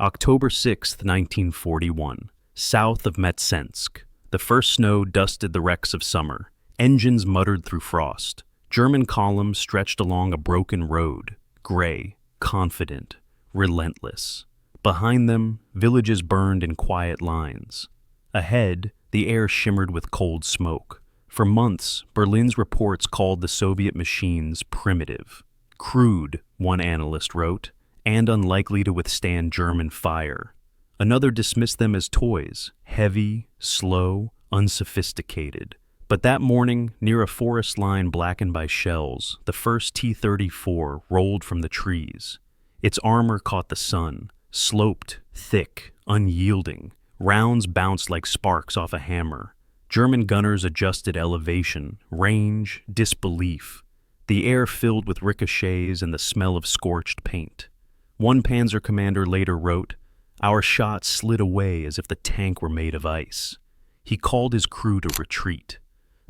October 6, 1941, south of Metsensk. The first snow dusted the wrecks of summer. Engines muttered through frost. German columns stretched along a broken road, gray, confident, relentless. Behind them, villages burned in quiet lines. Ahead, the air shimmered with cold smoke. For months, Berlin's reports called the Soviet machines primitive. Crude, one analyst wrote, and unlikely to withstand German fire. Another dismissed them as toys, heavy, slow, unsophisticated. But that morning, near a forest line blackened by shells, the first T-34 rolled from the trees. Its armor caught the sun, sloped, thick, unyielding. Rounds bounced like sparks off a hammer. German gunners adjusted elevation, range, disbelief. The air filled with ricochets and the smell of scorched paint. One panzer commander later wrote, "Our shots slid away as if the tank were made of ice." He called his crew to retreat.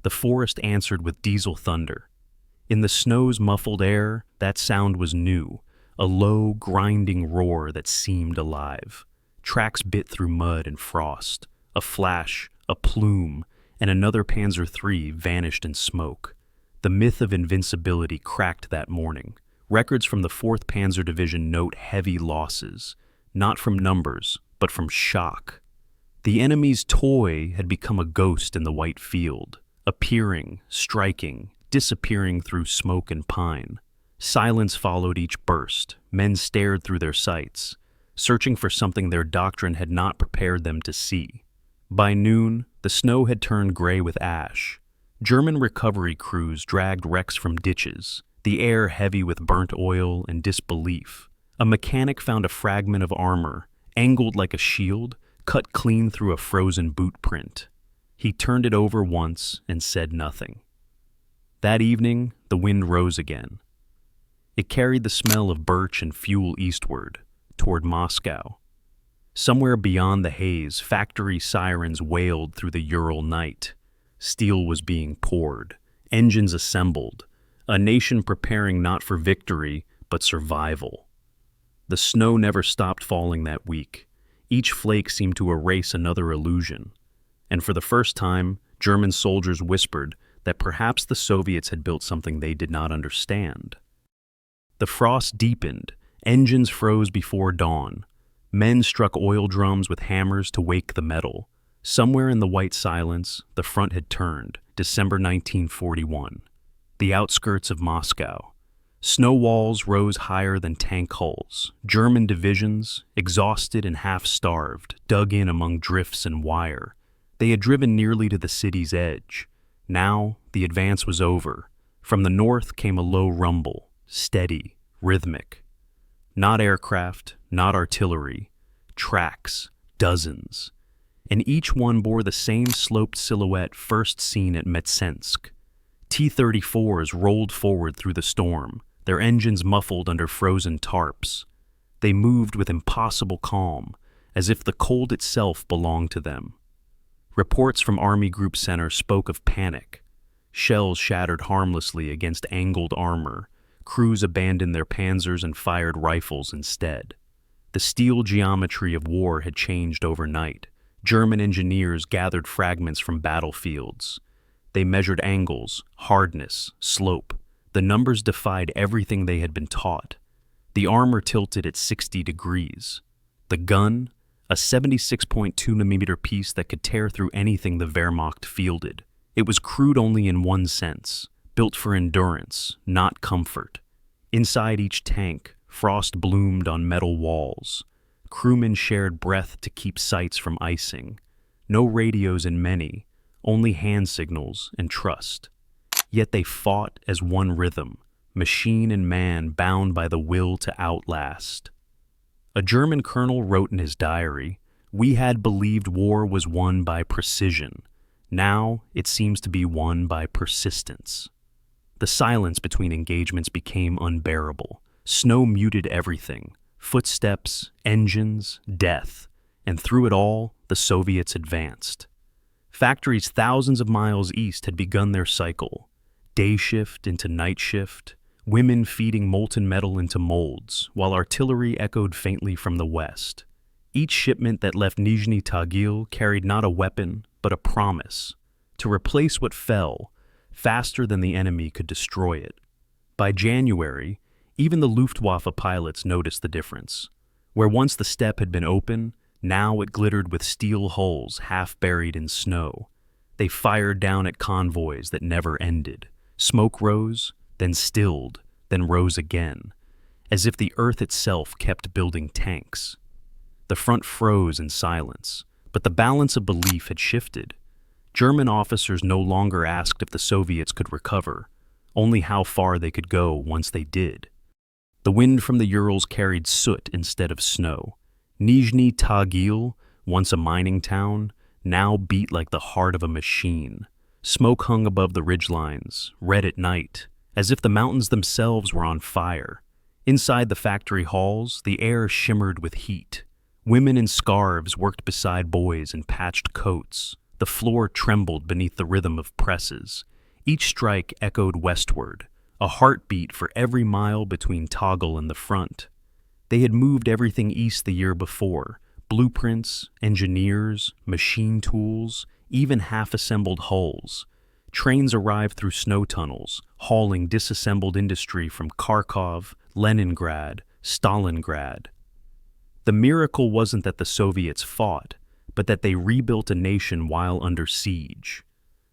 The forest answered with diesel thunder. In the snow's muffled air, that sound was new, a low, grinding roar that seemed alive. Tracks bit through mud and frost. A flash, a plume, and another Panzer III vanished in smoke. The myth of invincibility cracked that morning. Records from the 4th Panzer Division note heavy losses, not from numbers, but from shock. The enemy's toy had become a ghost in the white field, appearing, striking, disappearing through smoke and pine. Silence followed each burst. Men stared through their sights, searching for something their doctrine had not prepared them to see. By noon, the snow had turned gray with ash. German recovery crews dragged wrecks from ditches, the air heavy with burnt oil and disbelief. A mechanic found a fragment of armor, angled like a shield, cut clean through a frozen boot print. He turned it over once and said nothing. That evening, the wind rose again. It carried the smell of birch and fuel eastward, toward Moscow. Somewhere beyond the haze, factory sirens wailed through the Ural night. Steel was being poured, engines assembled, a nation preparing not for victory, but survival. The snow never stopped falling that week. Each flake seemed to erase another illusion. And for the first time, German soldiers whispered that perhaps the Soviets had built something they did not understand. The frost deepened, engines froze before dawn. Men struck oil drums with hammers to wake the metal. Somewhere in the white silence, the front had turned, December 1941. The outskirts of Moscow. Snow walls rose higher than tank hulls. German divisions, exhausted and half-starved, dug in among drifts and wire. They had driven nearly to the city's edge. Now, the advance was over. From the north came a low rumble, steady, rhythmic. Not aircraft, not artillery. Tracks, dozens. And each one bore the same sloped silhouette first seen at Metsensk. T-34s rolled forward through the storm, their engines muffled under frozen tarps. They moved with impossible calm, as if the cold itself belonged to them. Reports from Army Group Center spoke of panic. Shells shattered harmlessly against angled armor. Crews abandoned their panzers and fired rifles instead. The steel geometry of war had changed overnight. German engineers gathered fragments from battlefields. They measured angles, hardness, slope. The numbers defied everything they had been taught. The armor tilted at 60 degrees. The gun, a 76.2mm piece that could tear through anything the Wehrmacht fielded. It was crude only in one sense, built for endurance, not comfort. Inside each tank, frost bloomed on metal walls. Crewmen shared breath to keep sights from icing. No radios in many, only hand signals and trust. Yet they fought as one rhythm, machine and man bound by the will to outlast. A German colonel wrote in his diary, "We had believed war was won by precision. Now it seems to be won by persistence." The silence between engagements became unbearable. Snow muted everything. Footsteps, engines, death. And through it all, the Soviets advanced. Factories thousands of miles east had begun their cycle. Day shift into night shift, women feeding molten metal into molds, while artillery echoed faintly from the west. Each shipment that left Nizhny Tagil carried not a weapon, but a promise to replace what fell faster than the enemy could destroy it. By January, even the Luftwaffe pilots noticed the difference. Where once the steppe had been open, now it glittered with steel hulls half buried in snow. They fired down at convoys that never ended. Smoke rose, then stilled, then rose again, as if the earth itself kept building tanks. The front froze in silence, but the balance of belief had shifted. German officers no longer asked if the Soviets could recover, only how far they could go once they did. The wind from the Urals carried soot instead of snow. Nizhny Tagil, once a mining town, now beat like the heart of a machine. Smoke hung above the ridgelines, red at night, as if the mountains themselves were on fire. Inside the factory halls, the air shimmered with heat. Women in scarves worked beside boys in patched coats. The floor trembled beneath the rhythm of presses. Each strike echoed westward, a heartbeat for every mile between Toggle and the front. They had moved everything east the year before: blueprints, engineers, machine tools, even half-assembled hulls. Trains arrived through snow tunnels, hauling disassembled industry from Kharkov, Leningrad, Stalingrad. The miracle wasn't that the Soviets fought, but that they rebuilt a nation while under siege.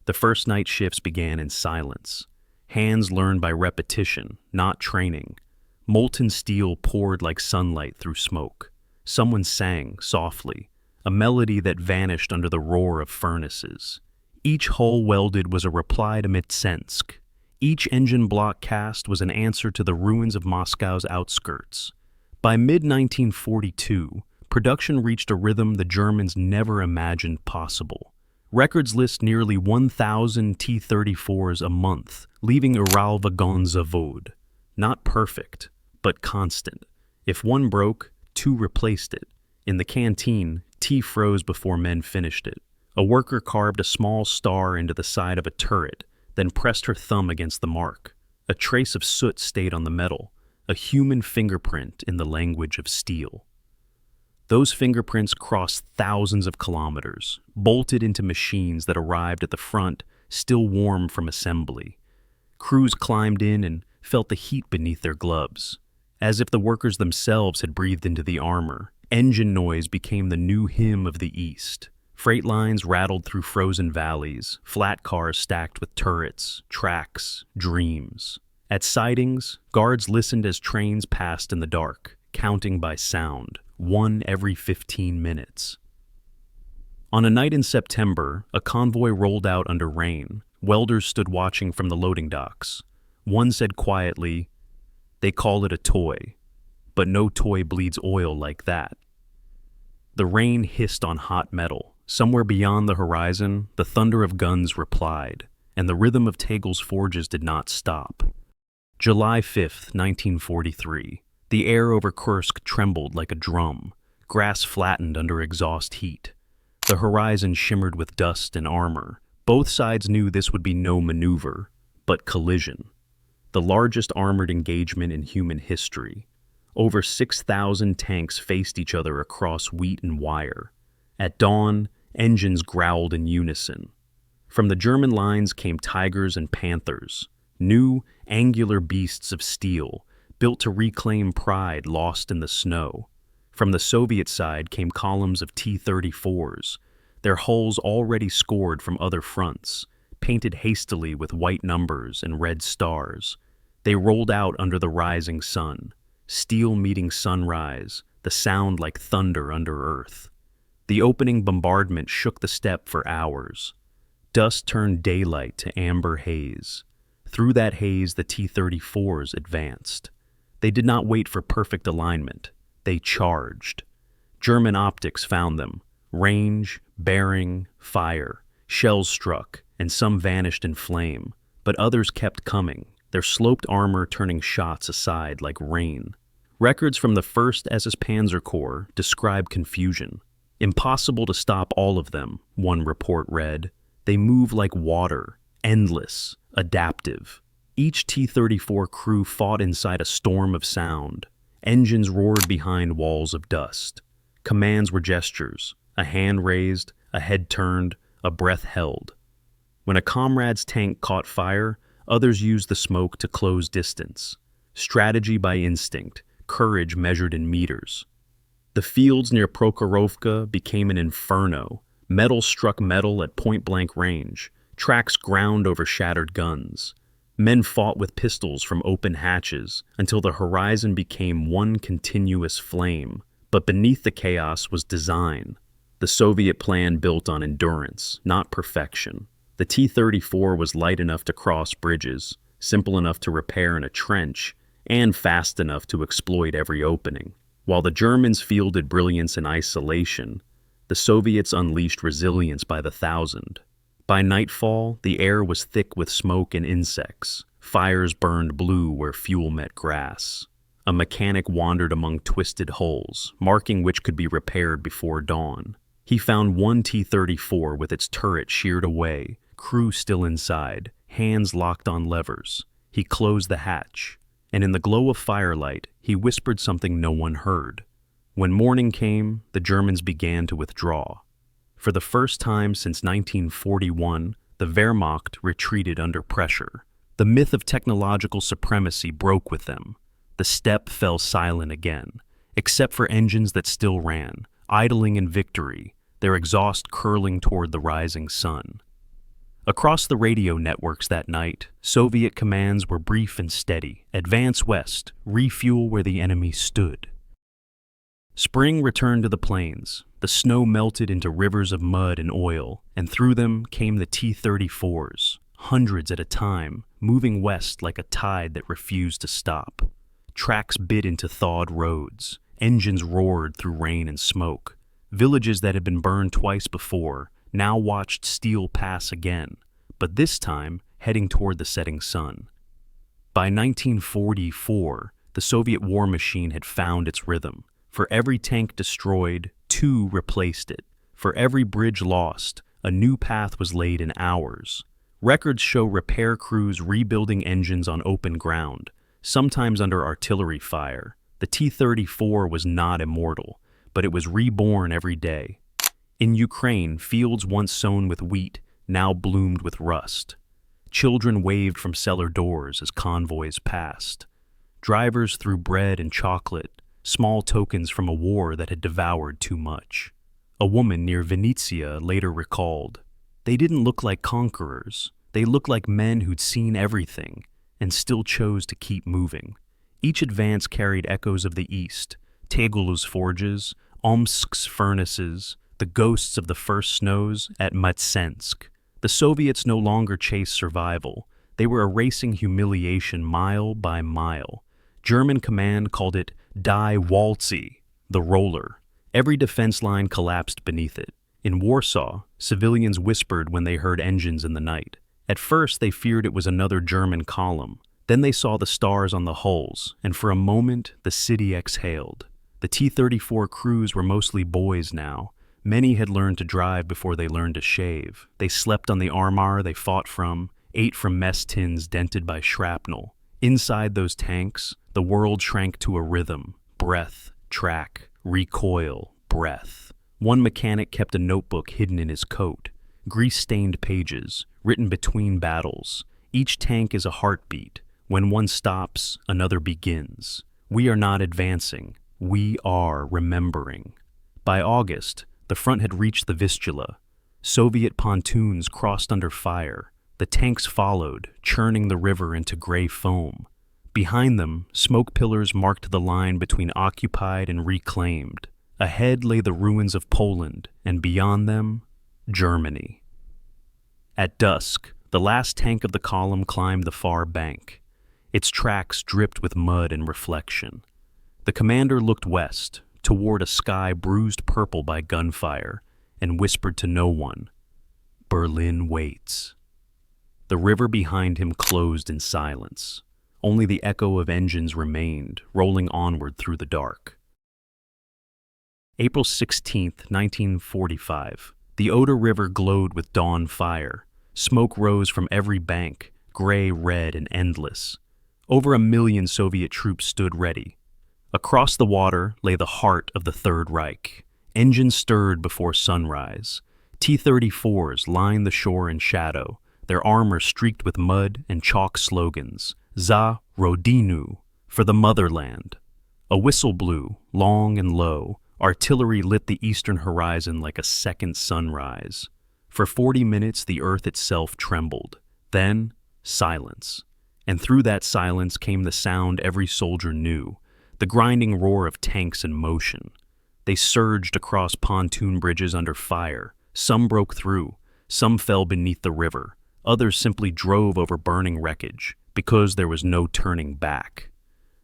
The first night shifts began in silence. Hands learned by repetition, not training. Molten steel poured like sunlight through smoke. Someone sang softly, a melody that vanished under the roar of furnaces. Each hull welded was a reply to Mitsensk. Each engine block cast was an answer to the ruins of Moscow's outskirts. By mid-1942, production reached a rhythm the Germans never imagined possible. Records list nearly 1,000 T-34s a month, leaving Uralvagonzavod. Not perfect, but constant. If one broke, two replaced it. In the canteen, tea froze before men finished it. A worker carved a small star into the side of a turret, then pressed her thumb against the mark. A trace of soot stayed on the metal, a human fingerprint in the language of steel. Those fingerprints crossed thousands of kilometers, bolted into machines that arrived at the front, still warm from assembly. Crews climbed in and felt the heat beneath their gloves, as if the workers themselves had breathed into the armor. Engine noise became the new hymn of the East. Freight lines rattled through frozen valleys, flat cars stacked with turrets, tracks, dreams. At sidings, guards listened as trains passed in the dark, counting by sound, one every 15 minutes. On a night in September, a convoy rolled out under rain. Welders stood watching from the loading docks. One said quietly, "They call it a toy, but no toy bleeds oil like that." The rain hissed on hot metal. Somewhere beyond the horizon, the thunder of guns replied, and the rhythm of Tegel's forges did not stop. July 5th, 1943. The air over Kursk trembled like a drum. Grass flattened under exhaust heat. The horizon shimmered with dust and armor. Both sides knew this would be no maneuver, but collision. The largest armored engagement in human history. Over 6,000 tanks faced each other across wheat and wire. At dawn, engines growled in unison. From the German lines came tigers and panthers, new, angular beasts of steel, built to reclaim pride lost in the snow. From the Soviet side came columns of T-34s, their hulls already scored from other fronts, painted hastily with white numbers and red stars. They rolled out under the rising sun, steel meeting sunrise, the sound like thunder under earth. The opening bombardment shook the steppe for hours. Dust turned daylight to amber haze. Through that haze, the T-34s advanced. They did not wait for perfect alignment. They charged. German optics found them. Range, bearing, fire. Shells struck, and some vanished in flame. But others kept coming, their sloped armor turning shots aside like rain. Records from the 1st SS Panzer Corps describe confusion. Impossible to stop all of them, one report read. They move like water, endless, adaptive. Each T-34 crew fought inside a storm of sound. Engines roared behind walls of dust. Commands were gestures, a hand raised, a head turned, a breath held. When a comrade's tank caught fire, others used the smoke to close distance. Strategy by instinct, courage measured in meters. The fields near Prokhorovka became an inferno. Metal struck metal at point-blank range. Tracks ground over shattered guns. Men fought with pistols from open hatches until the horizon became one continuous flame. But beneath the chaos was design. The Soviet plan built on endurance, not perfection. The T-34 was light enough to cross bridges, simple enough to repair in a trench, and fast enough to exploit every opening. While the Germans fielded brilliance in isolation, the Soviets unleashed resilience by the thousand. By nightfall, the air was thick with smoke and insects. Fires burned blue where fuel met grass. A mechanic wandered among twisted hulls, marking which could be repaired before dawn. He found one T-34 with its turret sheared away, crew still inside, hands locked on levers. He closed the hatch, and in the glow of firelight, he whispered something no one heard. When morning came, the Germans began to withdraw. For the first time since 1941, the Wehrmacht retreated under pressure. The myth of technological supremacy broke with them. The steppe fell silent again, except for engines that still ran, idling in victory, their exhaust curling toward the rising sun. Across the radio networks that night, Soviet commands were brief and steady. Advance west, refuel where the enemy stood. Spring returned to the plains. The snow melted into rivers of mud and oil, and through them came the T-34s, hundreds at a time, moving west like a tide that refused to stop. Tracks bit into thawed roads. Engines roared through rain and smoke. Villages that had been burned twice before now watched steel pass again, but this time heading toward the setting sun. By 1944, the Soviet war machine had found its rhythm. For every tank destroyed, two replaced it. For every bridge lost, a new path was laid in hours. Records show repair crews rebuilding engines on open ground, sometimes under artillery fire. The T-34 was not immortal, but it was reborn every day. In Ukraine, fields once sown with wheat now bloomed with rust. Children waved from cellar doors as convoys passed. Drivers threw bread and chocolate, small tokens from a war that had devoured too much. A woman near Vinnytsia later recalled, "They didn't look like conquerors. They looked like men who'd seen everything and still chose to keep moving." Each advance carried echoes of the East, Tegul's forges, Omsk's furnaces, the ghosts of the first snows at Matsensk. The Soviets no longer chased survival. They were erasing humiliation mile by mile. German command called it Die Walze, the roller. Every defense line collapsed beneath it. In Warsaw, civilians whispered when they heard engines in the night. At first, they feared it was another German column. Then they saw the stars on the hulls, and for a moment, the city exhaled. The T-34 crews were mostly boys now. Many had learned to drive before they learned to shave. They slept on the armor they fought from, ate from mess tins dented by shrapnel. Inside those tanks, the world shrank to a rhythm: breath, track, recoil, breath. One mechanic kept a notebook hidden in his coat. Grease-stained pages, written between battles. Each tank is a heartbeat. When one stops, another begins. We are not advancing. We are remembering. By August, the front had reached the Vistula. Soviet pontoons crossed under fire. The tanks followed, churning the river into gray foam. Behind them, smoke pillars marked the line between occupied and reclaimed. Ahead lay the ruins of Poland, and beyond them, Germany. At dusk, the last tank of the column climbed the far bank. Its tracks dripped with mud and reflection. The commander looked west, toward a sky bruised purple by gunfire, and whispered to no one, "Berlin waits." The river behind him closed in silence. Only the echo of engines remained, rolling onward through the dark. April 16th, 1945. The Oder River glowed with dawn fire. Smoke rose from every bank, gray, red, and endless. Over 1 million Soviet troops stood ready. Across the water lay the heart of the Third Reich. Engines stirred before sunrise. T-34s lined the shore in shadow, their armor streaked with mud and chalk slogans, Za Rodinu, for the motherland. A whistle blew, long and low. Artillery lit the eastern horizon like a second sunrise. For 40 minutes, the earth itself trembled. Then, silence. And through that silence came the sound every soldier knew, the grinding roar of tanks in motion. They surged across pontoon bridges under fire. Some broke through, some fell beneath the river. Others simply drove over burning wreckage, because there was no turning back.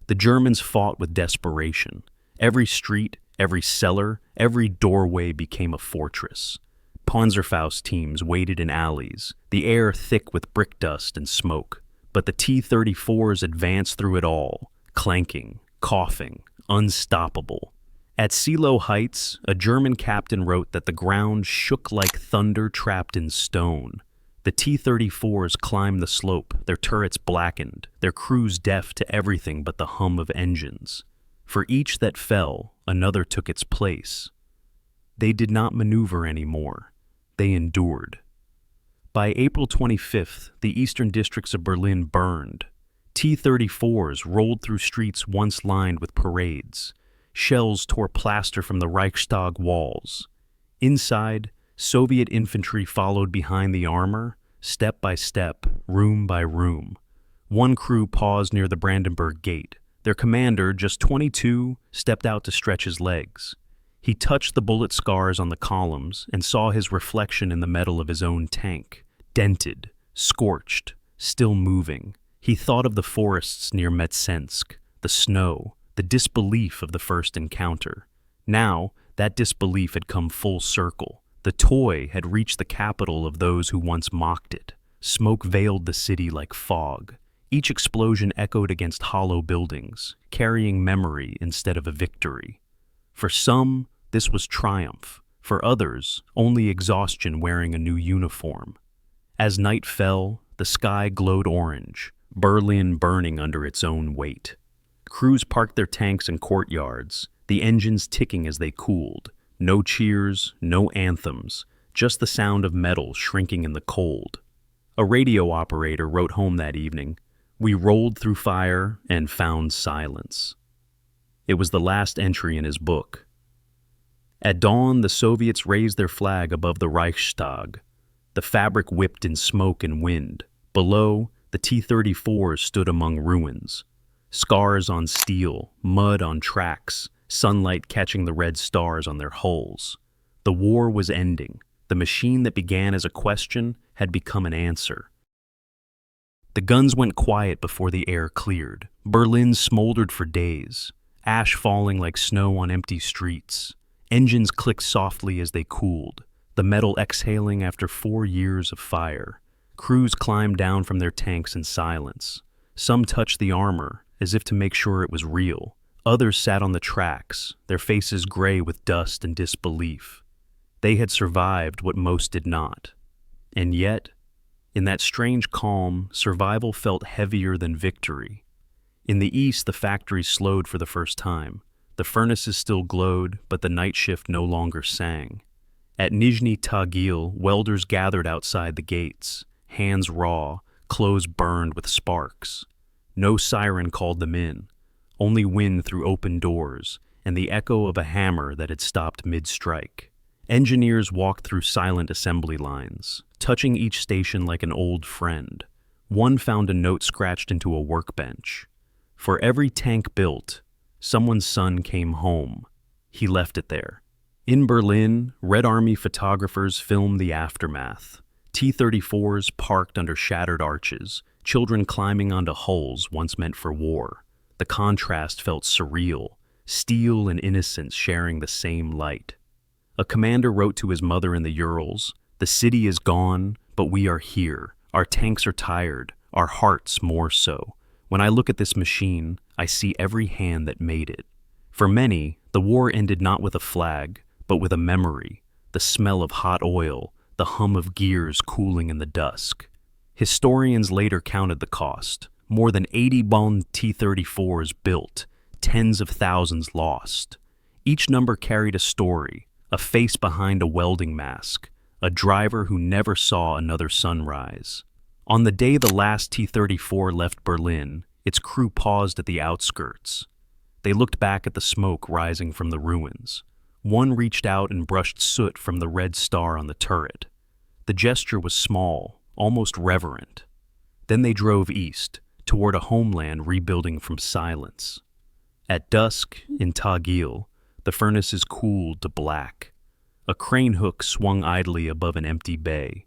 The Germans fought with desperation. Every street, every cellar, every doorway became a fortress. Panzerfaust teams waited in alleys, the air thick with brick dust and smoke. But the T-34s advanced through it all, clanking, coughing, unstoppable. At Silo Heights, a German captain wrote that the ground shook like thunder trapped in stone. The T-34s climbed the slope, their turrets blackened, their crews deaf to everything but the hum of engines. For each that fell, another took its place. They did not maneuver anymore. They endured. By April 25th, the eastern districts of Berlin burned. T-34s rolled through streets once lined with parades. Shells tore plaster from the Reichstag walls. Inside, Soviet infantry followed behind the armor, step by step, room by room. One crew paused near the Brandenburg Gate. Their commander, just 22, stepped out to stretch his legs. He touched the bullet scars on the columns and saw his reflection in the metal of his own tank, dented, scorched, still moving. He thought of the forests near Metsensk, the snow, the disbelief of the first encounter. Now, that disbelief had come full circle. The toy had reached the capital of those who once mocked it. Smoke veiled the city like fog. Each explosion echoed against hollow buildings, carrying memory instead of a victory. For some, this was triumph. For others, only exhaustion wearing a new uniform. As night fell, the sky glowed orange, Berlin burning under its own weight. Crews parked their tanks in courtyards, the engines ticking as they cooled. No cheers, no anthems, just the sound of metal shrinking in the cold. A radio operator wrote home that evening, "We rolled through fire and found silence." It was the last entry in his book. At dawn, the Soviets raised their flag above the Reichstag. The fabric whipped in smoke and wind. Below, the T-34s stood among ruins. Scars on steel, mud on tracks, sunlight catching the red stars on their hulls. The war was ending. The machine that began as a question had become an answer. The guns went quiet before the air cleared. Berlin smoldered for days, ash falling like snow on empty streets. Engines clicked softly as they cooled, the metal exhaling after 4 years of fire. Crews climbed down from their tanks in silence. Some touched the armor, as if to make sure it was real. Others sat on the tracks, their faces gray with dust and disbelief. They had survived what most did not. And yet, in that strange calm, survival felt heavier than victory. In the east, the factories slowed for the first time. The furnaces still glowed, but the night shift no longer sang. At Nizhny Tagil, welders gathered outside the gates, hands raw, clothes burned with sparks. No siren called them in, only wind through open doors and the echo of a hammer that had stopped mid-strike. Engineers walked through silent assembly lines, touching each station like an old friend. One found a note scratched into a workbench. For every tank built, someone's son came home. He left it there. In Berlin, Red Army photographers filmed the aftermath. T-34s parked under shattered arches, children climbing onto hulls once meant for war. The contrast felt surreal, steel and innocence sharing the same light. A commander wrote to his mother in the Urals, "The city is gone, but we are here. Our tanks are tired, our hearts more so. When I look at this machine, I see every hand that made it." For many, the war ended not with a flag, but with a memory, the smell of hot oil, the hum of gears cooling in the dusk. Historians later counted the cost. More than 80 Bond T-34s built, tens of thousands lost. Each number carried a story, a face behind a welding mask, a driver who never saw another sunrise. On the day the last T-34 left Berlin, its crew paused at the outskirts. They looked back at the smoke rising from the ruins. One reached out and brushed soot from the red star on the turret. The gesture was small, almost reverent. Then they drove east, toward a homeland rebuilding from silence. At dusk, in Tagil, the furnaces cooled to black. A crane hook swung idly above an empty bay.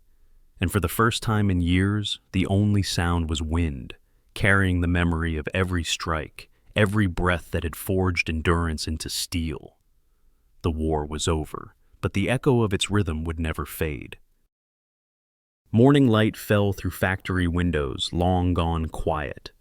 And for the first time in years, the only sound was wind, carrying the memory of every strike, every breath that had forged endurance into steel. The war was over, but the echo of its rhythm would never fade. Morning light fell through factory windows, long gone quiet.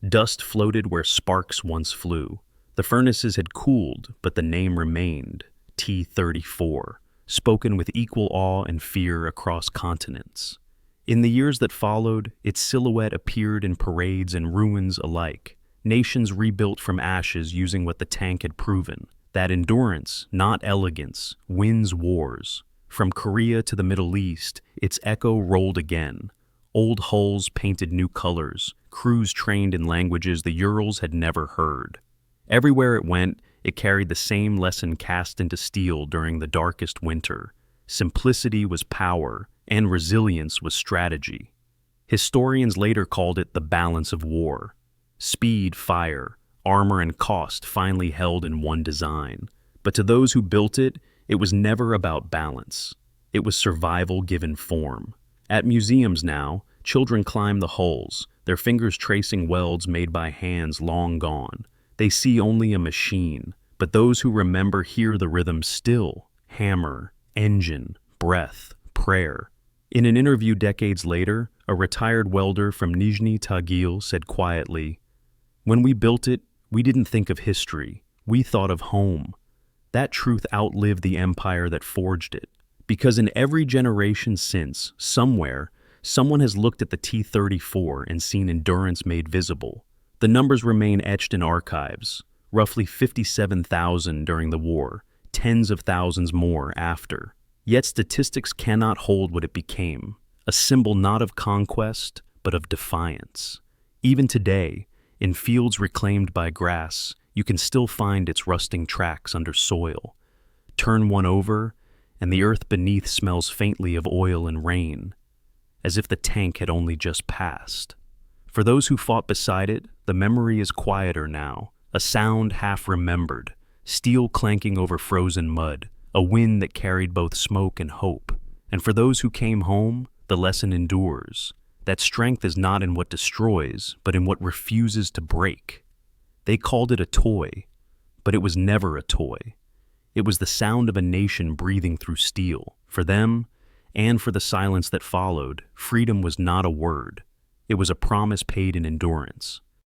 Dust floated where sparks once flew. The furnaces had cooled, but the name remained, T-34, spoken with equal awe and fear across continents. In the years that followed, its silhouette appeared in parades and ruins alike. Nations rebuilt from ashes using what the tank had proven, that endurance, not elegance, wins wars. From Korea to the Middle East, its echo rolled again. Old hulls painted new colors, crews trained in languages the Urals had never heard. Everywhere it went, it carried the same lesson cast into steel during the darkest winter. Simplicity was power, and resilience was strategy. Historians later called it the balance of war. Speed, fire, armor, and cost finally held in one design. But to those who built it, it was never about balance. It was survival given form. At museums now, children climb the hulls, their fingers tracing welds made by hands long gone. They see only a machine, but those who remember hear the rhythm still: hammer, engine, breath, prayer. In an interview decades later, a retired welder from Nizhny Tagil said quietly, "When we built it, we didn't think of history. We thought of home." That truth outlived the empire that forged it. Because in every generation since, somewhere, someone has looked at the T-34 and seen endurance made visible. The numbers remain etched in archives, roughly 57,000 during the war, tens of thousands more after. Yet statistics cannot hold what it became, a symbol not of conquest, but of defiance. Even today, in fields reclaimed by grass, you can still find its rusting tracks under soil. Turn one over, and the earth beneath smells faintly of oil and rain, as if the tank had only just passed. For those who fought beside it, the memory is quieter now, a sound half remembered, steel clanking over frozen mud, a wind that carried both smoke and hope. And for those who came home, the lesson endures, that strength is not in what destroys, but in what refuses to break. They called it a toy, but it was never a toy. It was the sound of a nation breathing through steel. For them, and for the silence that followed, freedom was not a word. It was a promise paid in endurance.